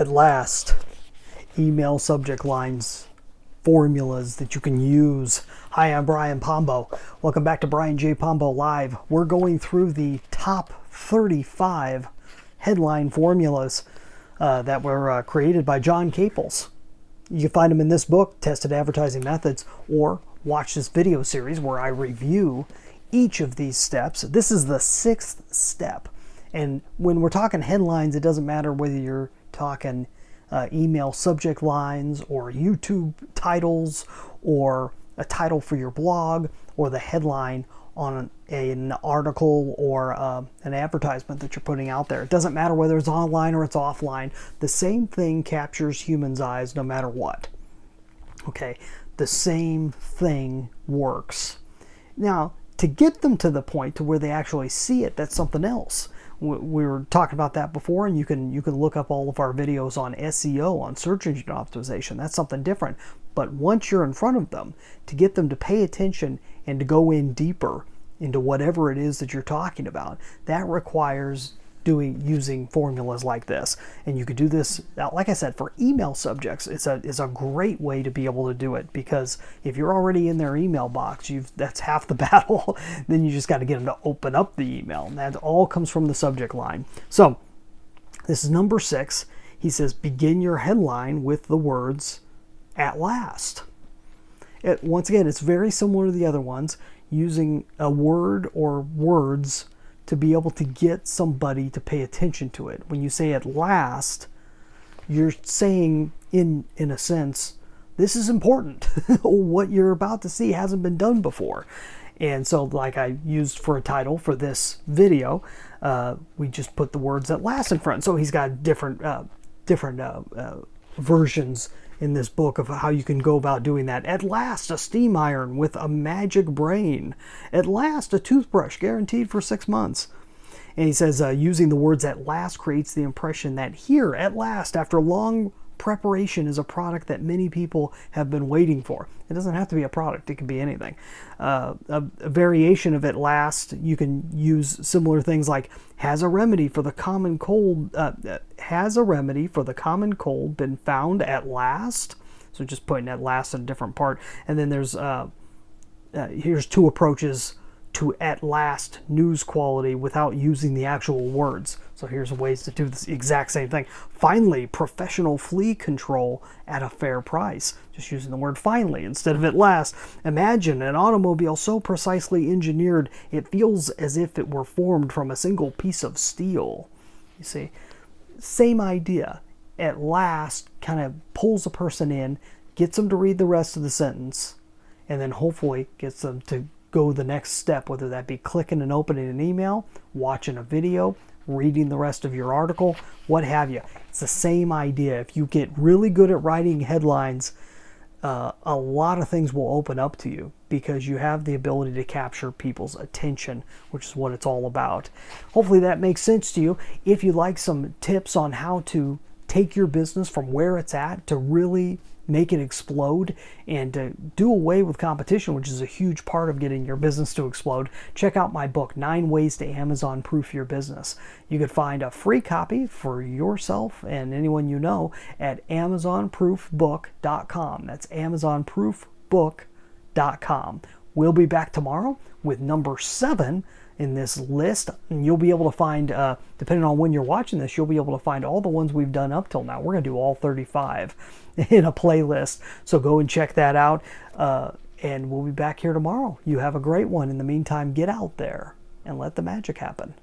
At last, email subject lines, formulas that you can use. Hi, I'm Brian Pombo. Welcome back to Brian J. Pombo Live. We're going through the top 35 headline formulas that were created by John Caples. You can find them in this book, Tested Advertising Methods, or watch this video series where I review each of these steps. This is the 6th step. And when we're talking headlines, it doesn't matter whether you're talking email subject lines or YouTube titles or a title for your blog or the headline on an article or an advertisement that you're putting out there. It doesn't matter whether it's online or it's offline. The same thing captures humans' eyes no matter what. Okay, the same thing works. Now, to get them to the point to where they actually see it, that's something else. We were talking about that before, and you can look up all of our videos on SEO, on search engine optimization. That's something different. But once you're in front of them, to get them to pay attention and to go in deeper into whatever it is that you're talking about, that requires using formulas like this. And you could do this, like I said, for email subjects. It's a great way to be able to do it, because if you're already in their email box, that's half the battle. Then you just got to get them to open up the email, and that all comes from the subject line. So this is number 6. He says, begin your headline with the words "at last." Once again, it's very similar to the other ones, using a word or words to be able to get somebody to pay attention to it. When you say "at last," you're saying, in a sense, this is important. What you're about to see hasn't been done before. And so, like I used for a title for this video, we just put the words "at last" in front. So he's got different versions in this book of how you can go about doing that. At last, a steam iron with a magic brain. At last, a toothbrush guaranteed for 6 months. And he says using the words "at last" creates the impression that here, at last, after long preparation, is a product that many people have been waiting for. It doesn't have to be a product. It can be anything. A variation of "at last," you can use similar things like has a remedy for the common cold been found at last? So just putting "at last" in a different part. And then there's here's 2 approaches to "at last" news quality without using the actual words. So here's ways to do this exact same thing. Finally, professional flea control at a fair price. Just using the word "finally" instead of "at last." Imagine an automobile so precisely engineered it feels as if it were formed from a single piece of steel. You see, same idea. At last kind of pulls a person in, gets them to read the rest of the sentence, and then hopefully gets them to go the next step, whether that be clicking and opening an email, watching a video, reading the rest of your article, what have you. It's the same idea. If you get really good at writing headlines, a lot of things will open up to you because you have the ability to capture people's attention, which is what it's all about. Hopefully that makes sense to you. If you'd like some tips on how to take your business from where it's at to really make it explode and to do away with competition, which is a huge part of getting your business to explode, check out my book, 9 Ways to Amazon Proof Your Business. You could find a free copy for yourself and anyone you know at AmazonProofBook.com. That's AmazonProofBook.com. We'll be back tomorrow with number 7 in this list, and you'll be able to find, depending on when you're watching this, you'll be able to find all the ones we've done up till now. We're going to do all 35 in a playlist, so go and check that out, and we'll be back here tomorrow. You have a great one. In the meantime, get out there and let the magic happen.